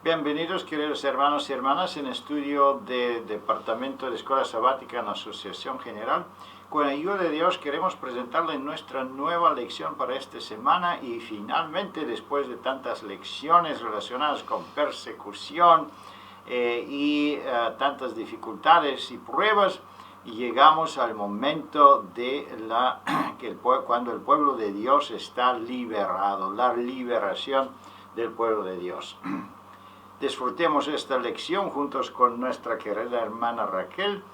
Bienvenidos, queridos hermanos y hermanas, en estudio de Departamento de Escuela Sabática en la Asociación General. Con la ayuda de Dios queremos presentarles nuestra nueva lección para esta semana y finalmente, después de tantas lecciones relacionadas con persecución y tantas dificultades y pruebas, llegamos al momento de cuando el pueblo de Dios está liberado, la liberación del pueblo de Dios. Disfrutemos esta lección juntos con nuestra querida hermana Raquel,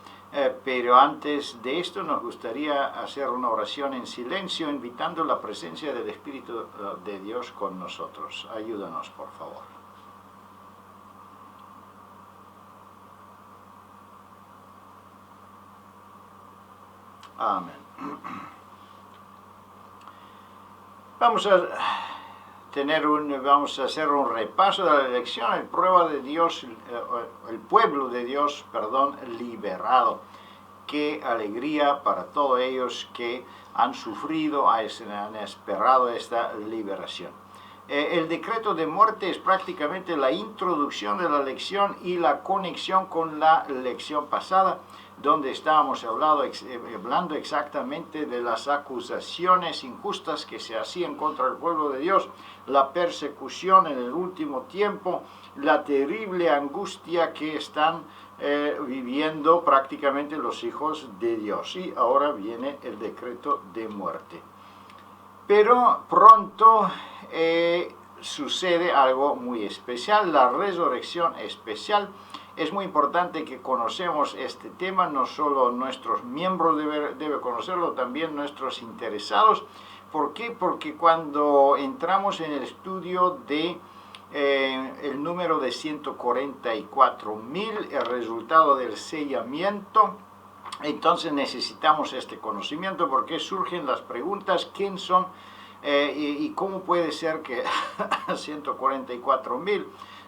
pero antes de esto nos gustaría hacer una oración en silencio, invitando la presencia del Espíritu de Dios con nosotros. Ayúdanos, por favor. Amén. Vamos a hacer un repaso de la lección, el pueblo de Dios, liberado. Qué alegría para todos ellos que han sufrido, han esperado esta liberación. El decreto de muerte es prácticamente la introducción de la lección y la conexión con la lección pasada, donde estábamos hablando exactamente de las acusaciones injustas que se hacían contra el pueblo de Dios, la persecución en el último tiempo, la terrible angustia que están viviendo prácticamente los hijos de Dios. Y ahora viene el decreto de muerte. Pero pronto sucede algo muy especial, la resurrección especial. Es muy importante que conocemos este tema, no solo nuestros miembros deben conocerlo, también nuestros interesados. ¿Por qué? Porque cuando entramos en el estudio de el número de 144.000, el resultado del sellamiento, entonces necesitamos este conocimiento porque surgen las preguntas: ¿quién son y cómo puede ser que 144.000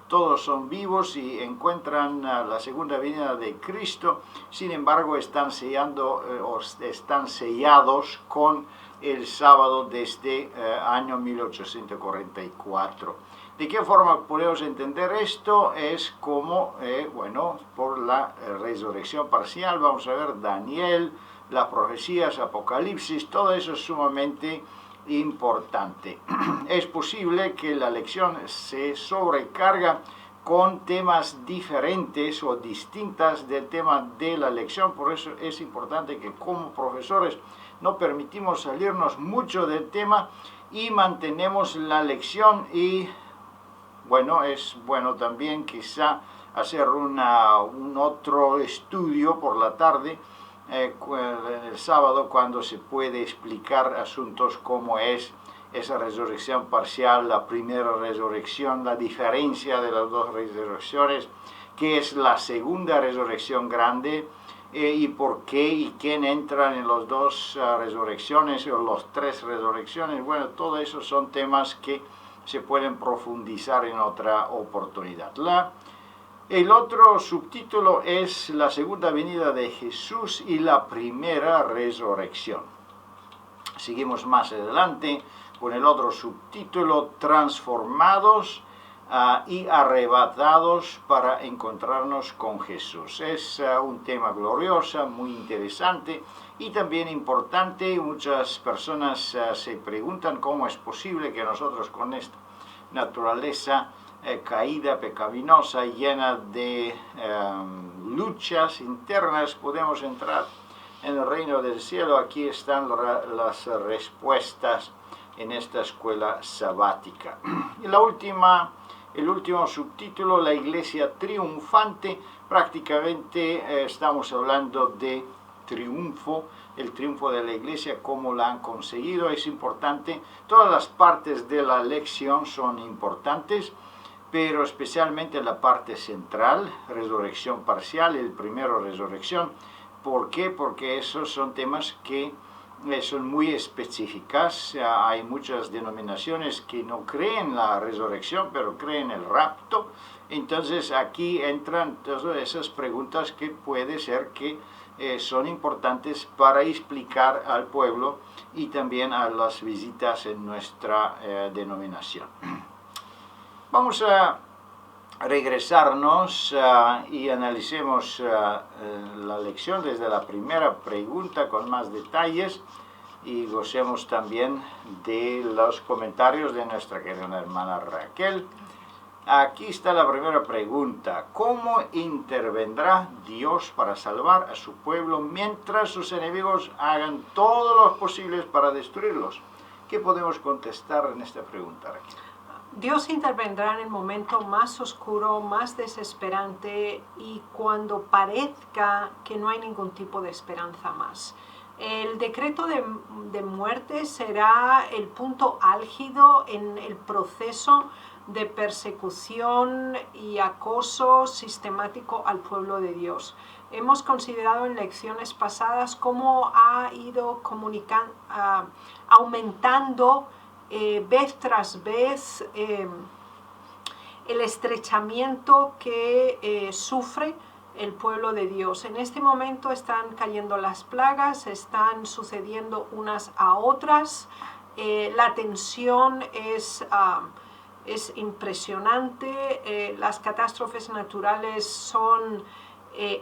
todos son vivos y encuentran la segunda venida de Cristo, sin embargo están sellados con el sábado desde año 1844? ¿De qué forma podemos entender esto? Es como, por la resurrección parcial. Vamos a ver Daniel, las profecías, Apocalipsis, todo eso es sumamente importante. Es posible que la lección se sobrecarga con temas diferentes o distintas del tema de la lección, por eso es importante que como profesores no permitimos salirnos mucho del tema y mantenemos la lección. Y es bueno también quizá hacer un otro estudio por la tarde, el sábado, cuando se puede explicar asuntos como es esa resurrección parcial, la primera resurrección, la diferencia de las dos resurrecciones, qué es la segunda resurrección grande, y por qué y quién entran en las dos resurrecciones o las tres resurrecciones. Todo eso son temas que se pueden profundizar en otra oportunidad. El otro subtítulo es la segunda venida de Jesús y la primera resurrección. Seguimos más adelante con el otro subtítulo: transformados y arrebatados para encontrarnos con Jesús. Es un tema glorioso, muy interesante y también importante. Muchas personas se preguntan cómo es posible que nosotros, con esta naturaleza caída, pecaminosa, llena de luchas internas, podemos entrar en el reino del cielo. Aquí están las respuestas en esta escuela sabática. Y el último subtítulo, la iglesia triunfante. Prácticamente estamos hablando de triunfo, el triunfo de la iglesia, cómo la han conseguido. Es importante, todas las partes de la lección son importantes, pero especialmente la parte central, resurrección parcial, el primero resurrección. ¿Por qué? Porque esos son temas que son muy específicas. Hay muchas denominaciones que no creen la resurrección, pero creen el rapto. Entonces aquí entran todas esas preguntas que puede ser que son importantes para explicar al pueblo y también a las visitas en nuestra denominación. Vamos a regresarnos y analicemos la lección desde la primera pregunta con más detalles y gocemos también de los comentarios de nuestra querida hermana Raquel. Aquí está la primera pregunta. ¿Cómo intervendrá Dios para salvar a su pueblo mientras sus enemigos hagan todo lo posible para destruirlos? ¿Qué podemos contestar en esta pregunta, Raquel? Dios intervendrá en el momento más oscuro, más desesperante y cuando parezca que no hay ningún tipo de esperanza más. El decreto de muerte será el punto álgido en el proceso de persecución y acoso sistemático al pueblo de Dios. Hemos considerado en lecciones pasadas cómo ha ido aumentando vez tras vez el estrechamiento que sufre el pueblo de Dios. En este momento están cayendo las plagas, están sucediendo unas a otras, la tensión es impresionante, las catástrofes naturales son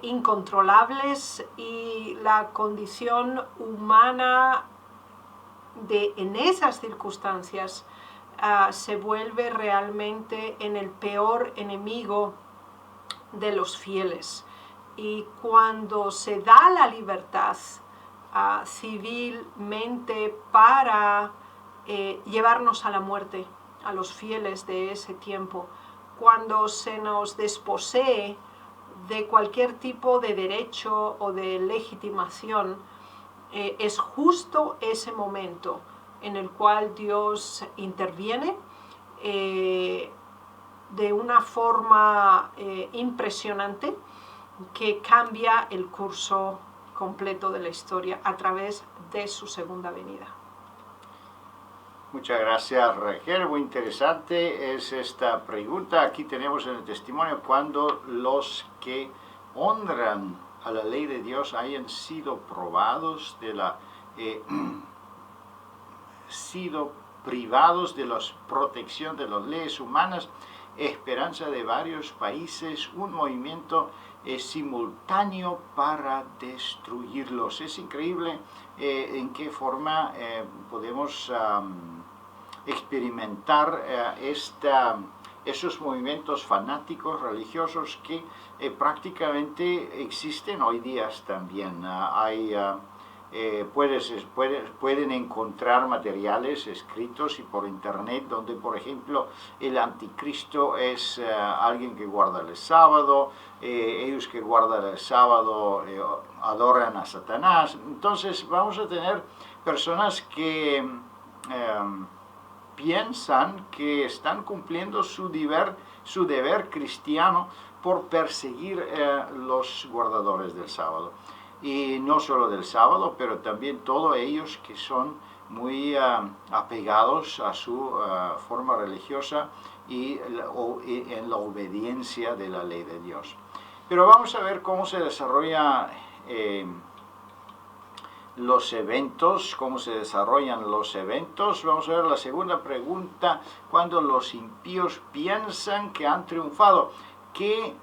incontrolables y la condición humana en esas circunstancias se vuelve realmente en el peor enemigo de los fieles. Y cuando se da la libertad civilmente para llevarnos a la muerte, a los fieles de ese tiempo, cuando se nos desposee de cualquier tipo de derecho o de legitimación, es justo ese momento en el cual Dios interviene de una forma impresionante que cambia el curso completo de la historia a través de su segunda venida. Muchas gracias, Raquel. Muy interesante es esta pregunta. Aquí tenemos en el testimonio cuando los que honran a la ley de Dios hayan sido probados de sido privados de la protección de las leyes humanas, esperanza de varios países, un movimiento simultáneo para destruirlos. Es increíble en qué forma podemos experimentar esos movimientos fanáticos religiosos que prácticamente existen hoy día también. Pueden encontrar materiales escritos y por internet donde, por ejemplo, el anticristo es alguien que guarda el sábado, ellos que guardan el sábado adoran a Satanás. Entonces vamos a tener personas que piensan que están cumpliendo su deber cristiano por perseguir los guardadores del sábado. Y no solo del sábado, pero también todos ellos que son muy apegados a su forma religiosa y en la obediencia de la ley de Dios. Pero vamos a ver cómo se desarrolla los eventos, cómo se desarrollan los eventos. Vamos a ver la segunda pregunta. Cuando los impíos piensan que han triunfado, ¿qué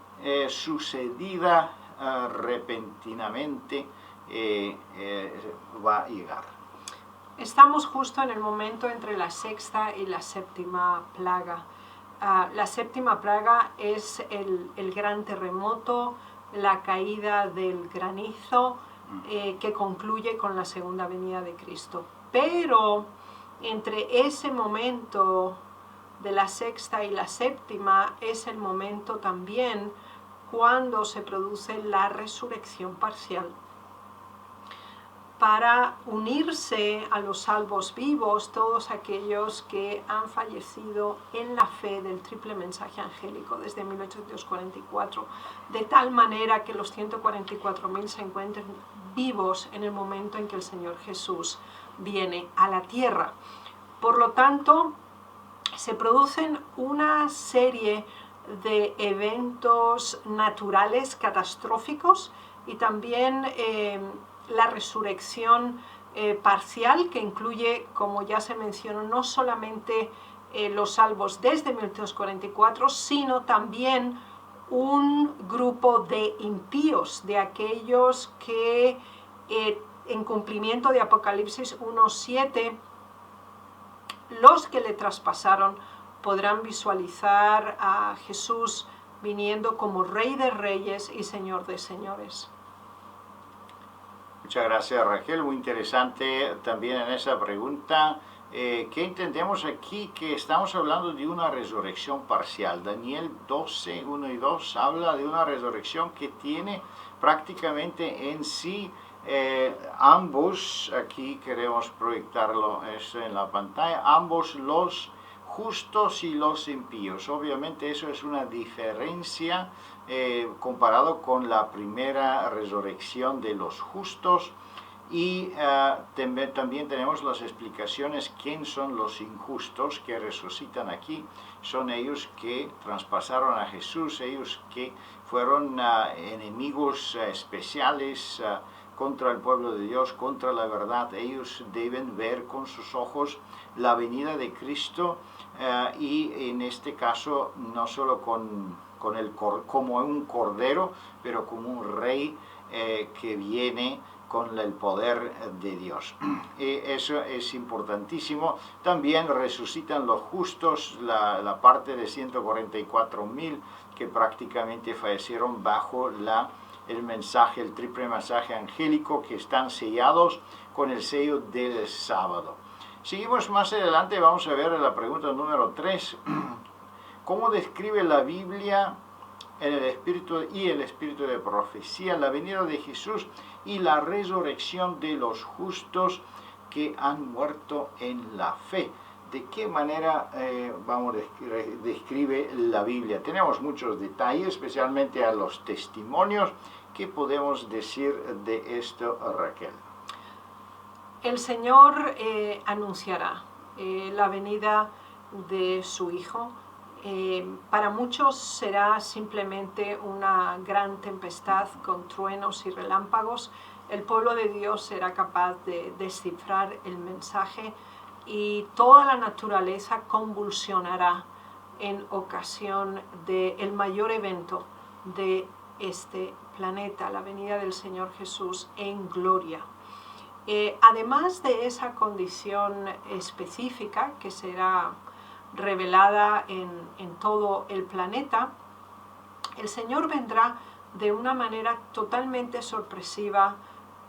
sucedida repentinamente va a llegar? Estamos justo en el momento entre la sexta y la séptima plaga. La séptima plaga es el gran terremoto, la caída del granizo, que concluye con la segunda venida de Cristo. Pero entre ese momento de la sexta y la séptima es el momento también cuando se produce la resurrección parcial. Para unirse a los salvos vivos, todos aquellos que han fallecido en la fe del triple mensaje angélico desde 1844, de tal manera que los 144.000 se encuentren vivos en el momento en que el Señor Jesús viene a la tierra. Por lo tanto, se producen una serie de eventos naturales catastróficos y también la resurrección parcial, que incluye, como ya se mencionó, no solamente los salvos desde 1844, sino también un grupo de impíos, de aquellos que en cumplimiento de Apocalipsis 1:7, los que le traspasaron podrán visualizar a Jesús viniendo como Rey de Reyes y Señor de Señores. Muchas gracias, Raquel. Muy interesante también en esa pregunta. ¿Qué entendemos aquí? Que estamos hablando de una resurrección parcial. Daniel 12, 1 y 2 habla de una resurrección que tiene prácticamente en sí ambos, aquí queremos proyectarlo esto en la pantalla, ambos los justos y los impíos. Obviamente eso es una diferencia comparado con la primera resurrección de los justos. Y también tenemos las explicaciones quién son los injustos que resucitan aquí. Son ellos que traspasaron a Jesús, ellos que fueron enemigos especiales contra el pueblo de Dios, contra la verdad. Ellos deben ver con sus ojos la venida de Cristo y en este caso no solo como un cordero, pero como un rey que viene con el poder de Dios. Y eso es importantísimo. También resucitan los justos, la parte de 144,000 que prácticamente fallecieron bajo el mensaje, el triple mensaje angélico, que están sellados con el sello del sábado. Seguimos más adelante, vamos a ver la pregunta número 3. ¿Cómo describe la Biblia en el espíritu de profecía la venida de Jesús y la resurrección de los justos que han muerto en la fe? ¿De qué manera describe la Biblia? Tenemos muchos detalles, especialmente a los testimonios. ¿Qué podemos decir de esto, Raquel? El Señor anunciará la venida de su Hijo. Para muchos será simplemente una gran tempestad con truenos y relámpagos. El pueblo de Dios será capaz de descifrar el mensaje y toda la naturaleza convulsionará en ocasión del mayor evento de este planeta, la venida del Señor Jesús en gloria. Además de esa condición específica que será revelada en todo el planeta, el Señor vendrá de una manera totalmente sorpresiva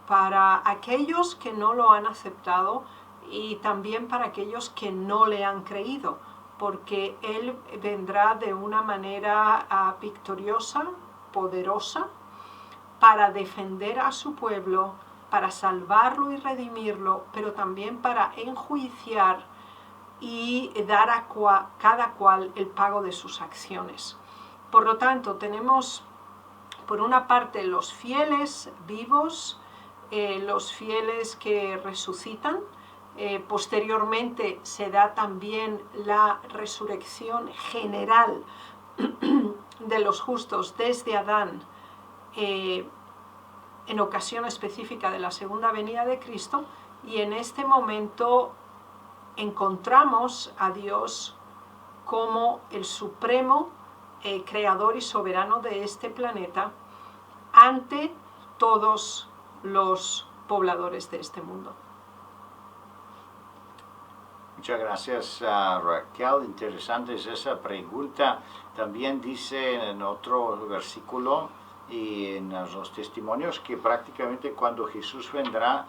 para aquellos que no lo han aceptado y también para aquellos que no le han creído, porque Él vendrá de una manera victoriosa, poderosa, para defender a su pueblo, para salvarlo y redimirlo, pero también para enjuiciar y dar a cada cual el pago de sus acciones. Por lo tanto, tenemos por una parte los fieles vivos, los fieles que resucitan. Posteriormente se da también la resurrección general de los justos desde Adán, en ocasión específica de la segunda venida de Cristo, y en este momento encontramos a Dios como el supremo creador y soberano de este planeta ante todos los pobladores de este mundo. Muchas gracias, Raquel. Interesante es esa pregunta. También dice en otro versículo y en los testimonios que prácticamente cuando Jesús vendrá,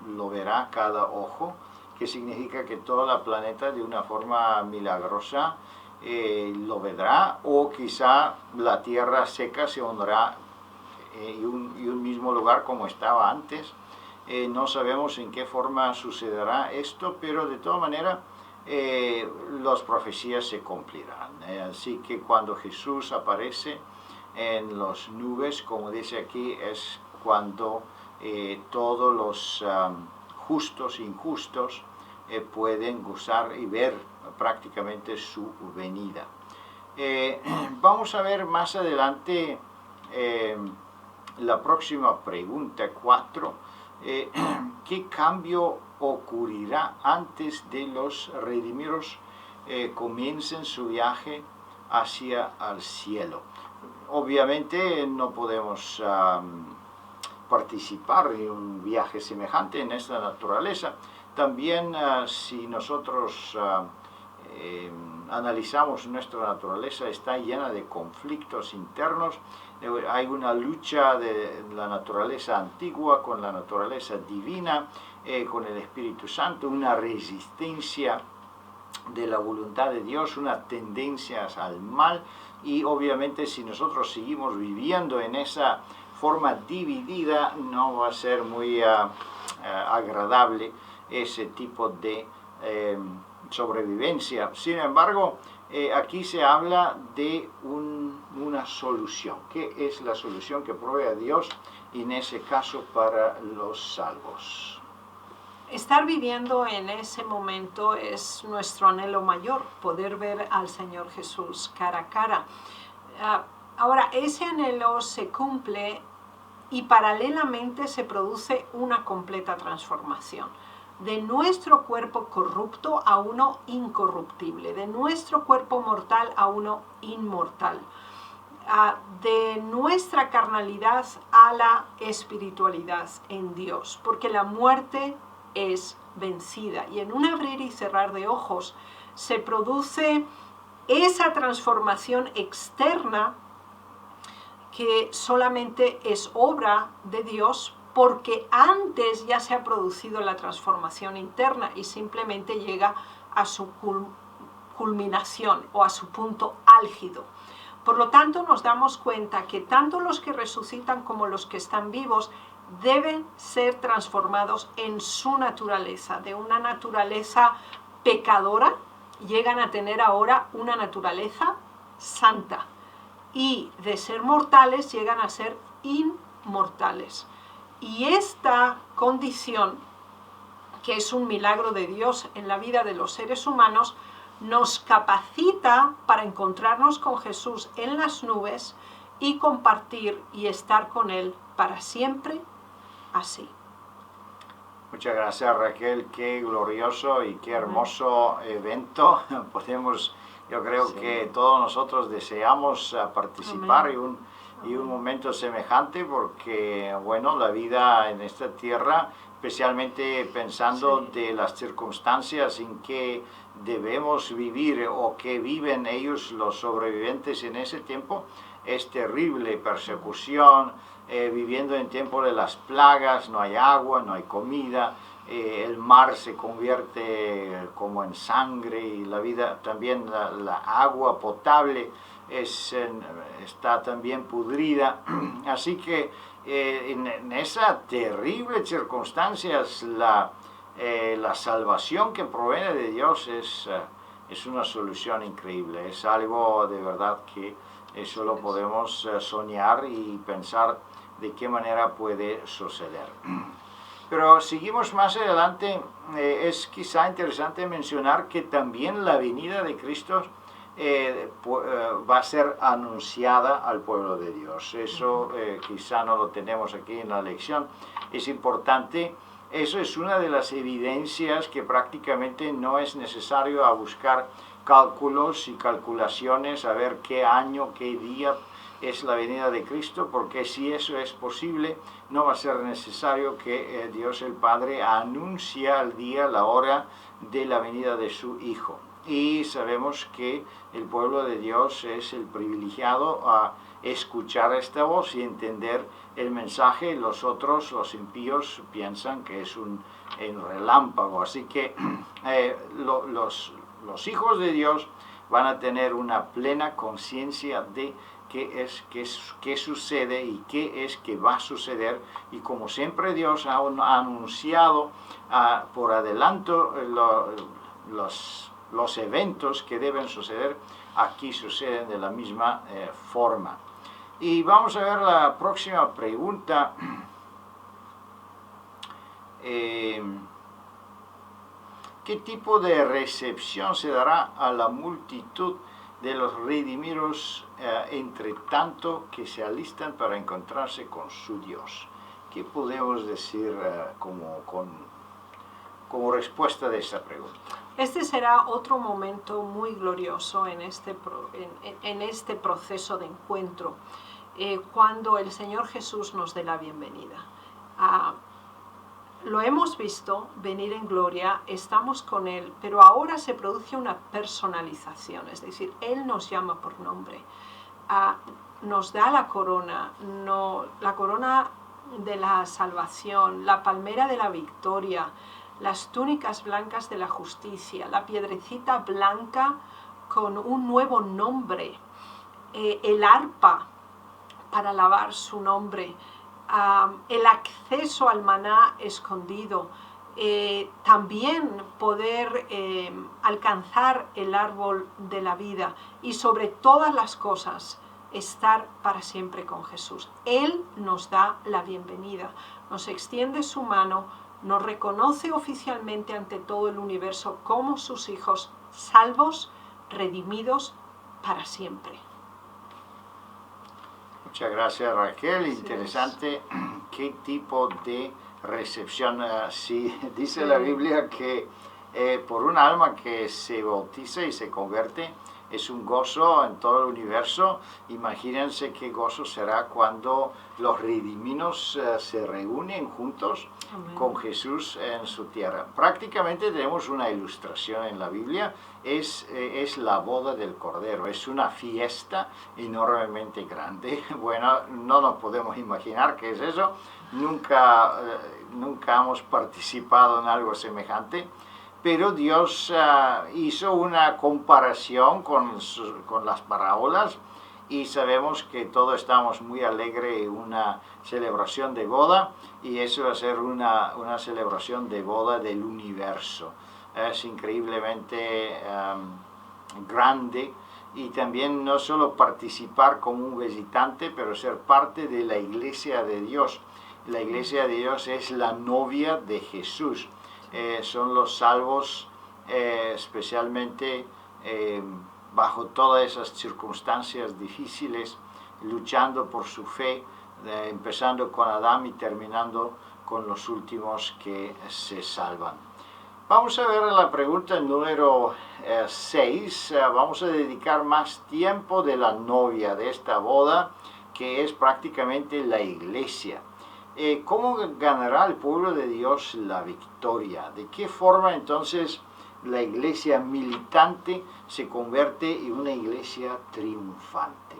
lo verá cada ojo, que significa que todo el planeta de una forma milagrosa lo verá, o quizá la tierra seca se hundirá y un mismo lugar como estaba antes. No sabemos en qué forma sucederá esto, pero de todas maneras las profecías se cumplirán. Así que cuando Jesús aparece en las nubes, como dice aquí, es cuando todos los justos e injustos pueden gozar y ver prácticamente su venida. Vamos a ver más adelante la próxima pregunta 4. ¿Qué cambio ocurrirá antes de los redimidos comiencen su viaje hacia el cielo. Obviamente no podemos participar en un viaje semejante en esta naturaleza. También si nosotros analizamos nuestra naturaleza, está llena de conflictos internos. Hay una lucha de la naturaleza antigua con la naturaleza divina, con el Espíritu Santo, una resistencia de la voluntad de Dios, unas tendencias al mal, y obviamente si nosotros seguimos viviendo en esa forma dividida, no va a ser muy agradable ese tipo de sobrevivencia. Sin embargo, aquí se habla de una solución. ¿Qué es la solución que provee Dios en ese caso para los salvos? Estar viviendo en ese momento es nuestro anhelo mayor, poder ver al Señor Jesús cara a cara. Ahora, ese anhelo se cumple y paralelamente se produce una completa transformación de nuestro cuerpo corrupto a uno incorruptible, de nuestro cuerpo mortal a uno inmortal, de nuestra carnalidad a la espiritualidad en Dios, porque la muerte es vencida, y en un abrir y cerrar de ojos se produce esa transformación externa que solamente es obra de Dios, porque antes ya se ha producido la transformación interna y simplemente llega a su culminación o a su punto álgido. Por lo tanto, nos damos cuenta que tanto los que resucitan como los que están vivos deben ser transformados en su naturaleza. De una naturaleza pecadora llegan a tener ahora una naturaleza santa, y de ser mortales llegan a ser inmortales. Y esta condición, que es un milagro de Dios en la vida de los seres humanos, nos capacita para encontrarnos con Jesús en las nubes y compartir y estar con Él para siempre así. Muchas gracias, Raquel. Qué glorioso y qué hermoso evento. Yo creo que todos nosotros deseamos participar en un momento semejante, porque, bueno, la vida en esta tierra, especialmente pensando de las circunstancias en que debemos vivir o que viven ellos, los sobrevivientes en ese tiempo, es terrible. Persecución, viviendo en tiempo de las plagas, no hay agua, no hay comida, el mar se convierte como en sangre, y la vida también, la agua potable está también pudrida. Así que en esas terribles circunstancias la salvación que proviene de Dios es una solución increíble. Es algo de verdad que solo podemos soñar y pensar de qué manera puede suceder. Pero seguimos más adelante. Es quizá interesante mencionar que también la venida de Cristo va a ser anunciada al pueblo de Dios. Eso quizá no lo tenemos aquí en la lección. Es importante. Eso es una de las evidencias que prácticamente no es necesario a buscar cálculos y calculaciones, a ver qué año, qué día es la venida de Cristo, porque si eso es posible, no va a ser necesario que Dios el Padre anuncie el día, la hora de la venida de su Hijo. Y sabemos que el pueblo de Dios es el privilegiado a escuchar esta voz y entender el mensaje. Los otros, los impíos, piensan que es un relámpago. Así que los hijos de Dios van a tener una plena conciencia de qué sucede y qué es que va a suceder. Y como siempre Dios ha anunciado por adelanto los eventos que deben suceder, aquí suceden de la misma forma. Y vamos a ver la próxima pregunta. ¿Qué tipo de recepción se dará a la multitud de los redimidos entre tanto que se alistan para encontrarse con su Dios? ¿Qué podemos decir como respuesta de esta pregunta. Este será otro momento muy glorioso en este proceso de encuentro, cuando el Señor Jesús nos dé la bienvenida. Lo hemos visto venir en gloria, estamos con Él, pero ahora se produce una personalización, es decir, Él nos llama por nombre, nos da la corona de la salvación, la palmera de la victoria, las túnicas blancas de la justicia, la piedrecita blanca con un nuevo nombre, el arpa para alabar su nombre, el acceso al maná escondido, también poder alcanzar el árbol de la vida y sobre todas las cosas estar para siempre con Jesús. Él nos da la bienvenida, nos extiende su mano, nos reconoce oficialmente ante todo el universo como sus hijos, salvos, redimidos para siempre. Muchas gracias, Raquel. Interesante qué tipo de recepción. Sí, dice la Biblia que por un alma que se bautiza y se convierte, es un gozo en todo el universo. Imagínense qué gozo será cuando los redimidos se reúnen juntos. Amén. Con Jesús en su tierra. Prácticamente tenemos una ilustración en la Biblia, es la boda del Cordero, es una fiesta enormemente grande. Bueno, no nos podemos imaginar qué es eso, nunca hemos participado en algo semejante, pero Dios hizo una comparación con las parábolas y sabemos que todos estamos muy alegres en una celebración de boda, y eso va a ser una celebración de boda del universo. Es increíblemente grande, y también no solo participar como un visitante, pero ser parte de la iglesia de Dios. La iglesia de Dios es la novia de Jesús. Son los salvos, especialmente bajo todas esas circunstancias difíciles, luchando por su fe, empezando con Adán y terminando con los últimos que se salvan. Vamos a ver la pregunta número 6. Vamos a dedicar más tiempo de la novia de esta boda, que es prácticamente la iglesia. ¿Cómo ganará el pueblo de Dios la victoria? ¿De qué forma entonces la iglesia militante se convierte en una iglesia triunfante?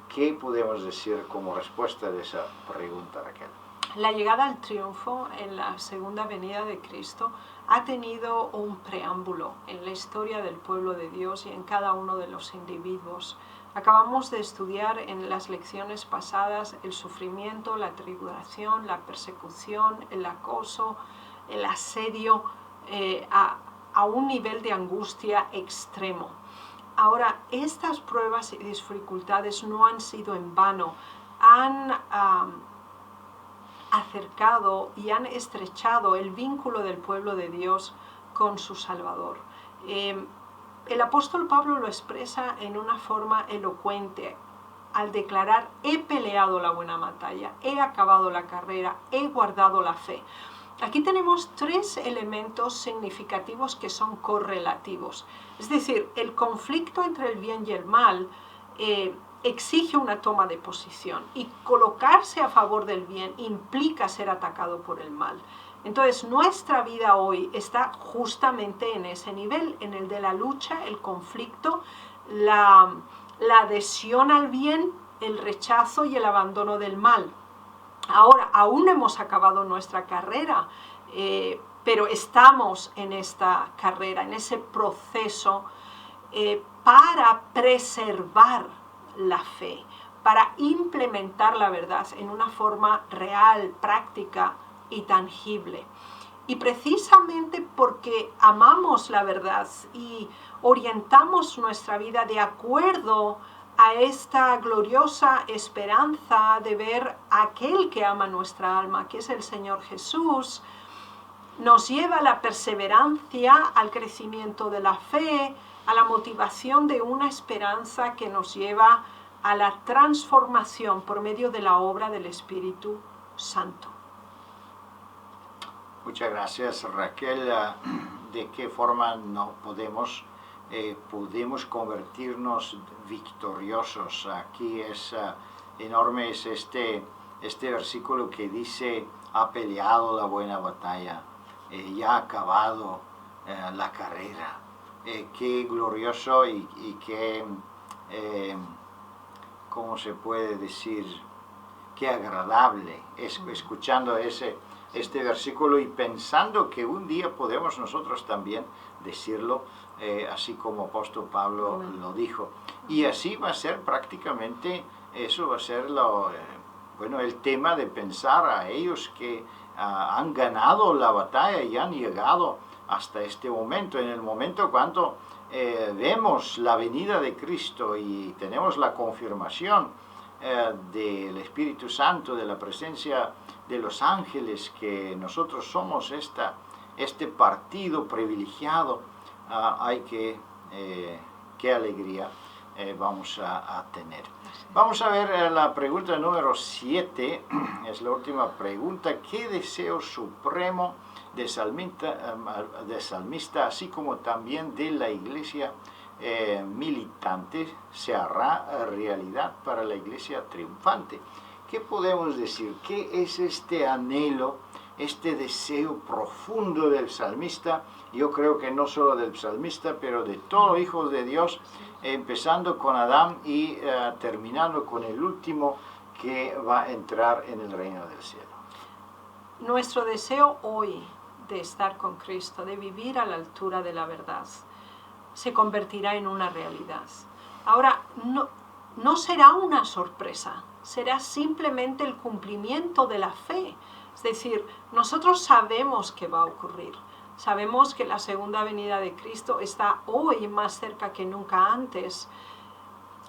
¿Qué podemos decir como respuesta de esa pregunta, Raquel? La llegada al triunfo en la segunda venida de Cristo ha tenido un preámbulo en la historia del pueblo de Dios y en cada uno de los individuos. Acabamos de estudiar en las lecciones pasadas el sufrimiento, la tribulación, la persecución, el acoso, el asedio a un nivel de angustia extremo. Ahora, estas pruebas y dificultades no han sido en vano, han acercado y han estrechado el vínculo del pueblo de Dios con su Salvador. El apóstol Pablo lo expresa en una forma elocuente al declarar: he peleado la buena batalla, he acabado la carrera, he guardado la fe. Aquí tenemos tres elementos significativos que son correlativos. Es decir, el conflicto entre el bien y el mal exige una toma de posición, y colocarse a favor del bien implica ser atacado por el mal. Entonces, nuestra vida hoy está justamente en ese nivel, en el de la lucha, el conflicto, la adhesión al bien, el rechazo y el abandono del mal. Ahora, aún no hemos acabado nuestra carrera, pero estamos en esta carrera, en ese proceso para preservar la fe, para implementar la verdad en una forma real, práctica y tangible. Y precisamente porque amamos la verdad y orientamos nuestra vida de acuerdo a esta gloriosa esperanza de ver a aquel que ama nuestra alma, que es el Señor Jesús, nos lleva a la perseverancia, al crecimiento de la fe, a la motivación de una esperanza que nos lleva a la transformación por medio de la obra del Espíritu Santo. Muchas gracias, Raquel. ¿De qué forma no podemos convertirnos victoriosos? Aquí es enorme es este versículo que dice: ha peleado la buena batalla, ya ha acabado la carrera. Qué glorioso y qué, ¿cómo se puede decir? Qué agradable es escuchando este versículo y pensando que un día podemos nosotros también decirlo, así como apóstol Pablo lo dijo. Y así va a ser prácticamente, eso va a ser el tema de pensar a ellos que han ganado la batalla y han llegado hasta este momento. En el momento cuando vemos la venida de Cristo y tenemos la confirmación del Espíritu Santo, de la presencia de los ángeles, que nosotros somos este partido privilegiado, hay qué alegría vamos a tener. Vamos a ver la pregunta número 7, es la última pregunta. ¿Qué deseo supremo del salmista, así como también de la iglesia militante, se hará realidad para la iglesia triunfante? ¿Qué podemos decir? ¿Qué es este anhelo, este deseo profundo del salmista? Yo creo que no solo del salmista, pero de todos los hijos de Dios, empezando con Adán y terminando con el último que va a entrar en el reino del cielo. Nuestro deseo hoy de estar con Cristo, de vivir a la altura de la verdad, se convertirá en una realidad. Ahora, no será una sorpresa, será simplemente el cumplimiento de la fe. Es decir, nosotros sabemos que va a ocurrir. Sabemos que la segunda venida de Cristo está hoy más cerca que nunca antes.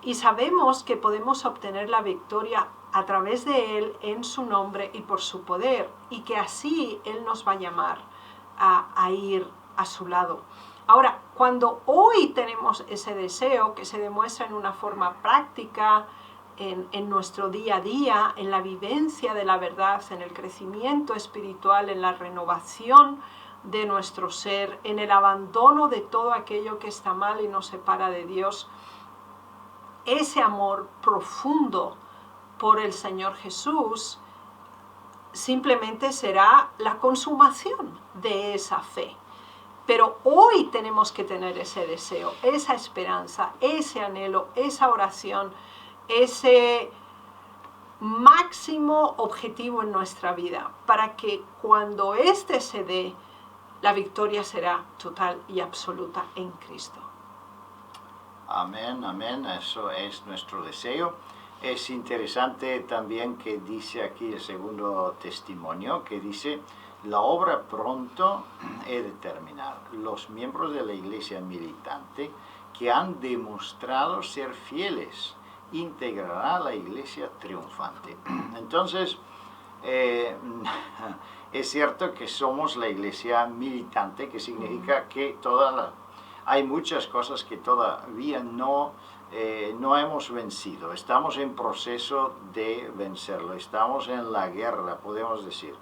Y sabemos que podemos obtener la victoria a través de Él, en su nombre y por su poder. Y que así Él nos va a llamar a ir a su lado. Ahora, cuando hoy tenemos ese deseo que se demuestra en una forma práctica, en nuestro día a día, en la vivencia de la verdad, en el crecimiento espiritual, en la renovación de nuestro ser, en el abandono de todo aquello que está mal y nos separa de Dios, ese amor profundo por el Señor Jesús simplemente será la consumación de esa fe. Pero hoy tenemos que tener ese deseo, esa esperanza, ese anhelo, esa oración, ese máximo objetivo en nuestra vida, para que cuando éste se dé, la victoria será total y absoluta en Cristo. Amén, amén, eso es nuestro deseo. Es interesante también que dice aquí el segundo testimonio, que dice: la obra pronto he de terminar. Los miembros de la iglesia militante que han demostrado ser fieles integrará la iglesia triunfante. Entonces, es cierto que somos la iglesia militante, que significa que hay muchas cosas que todavía no hemos vencido. Estamos en proceso de vencerlo, estamos en la guerra, podemos decir.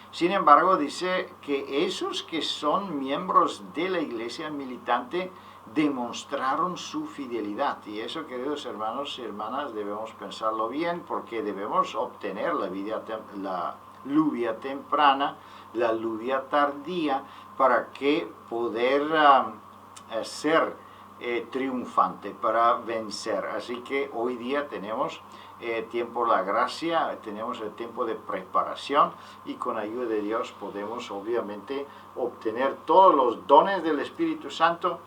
Sin embargo, dice que esos que son miembros de la iglesia militante demostraron su fidelidad. Y eso, queridos hermanos y hermanas, debemos pensarlo bien, porque debemos obtener la lluvia temprana, la lluvia tardía, para que poder ser triunfante, para vencer. Así que hoy día tenemos tiempo la gracia, tenemos el tiempo de preparación, y con ayuda de Dios podemos obviamente obtener todos los dones del Espíritu Santo.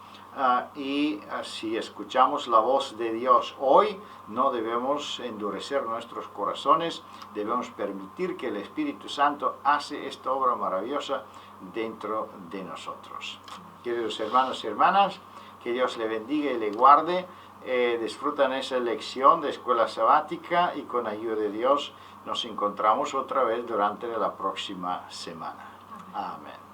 Y si escuchamos la voz de Dios hoy, no debemos endurecer nuestros corazones, debemos permitir que el Espíritu Santo hace esta obra maravillosa dentro de nosotros. Queridos hermanos y hermanas, que Dios le bendiga y le guarde. Disfrutan esa lección de escuela sabática, y con ayuda de Dios nos encontramos otra vez durante la próxima semana. Amén.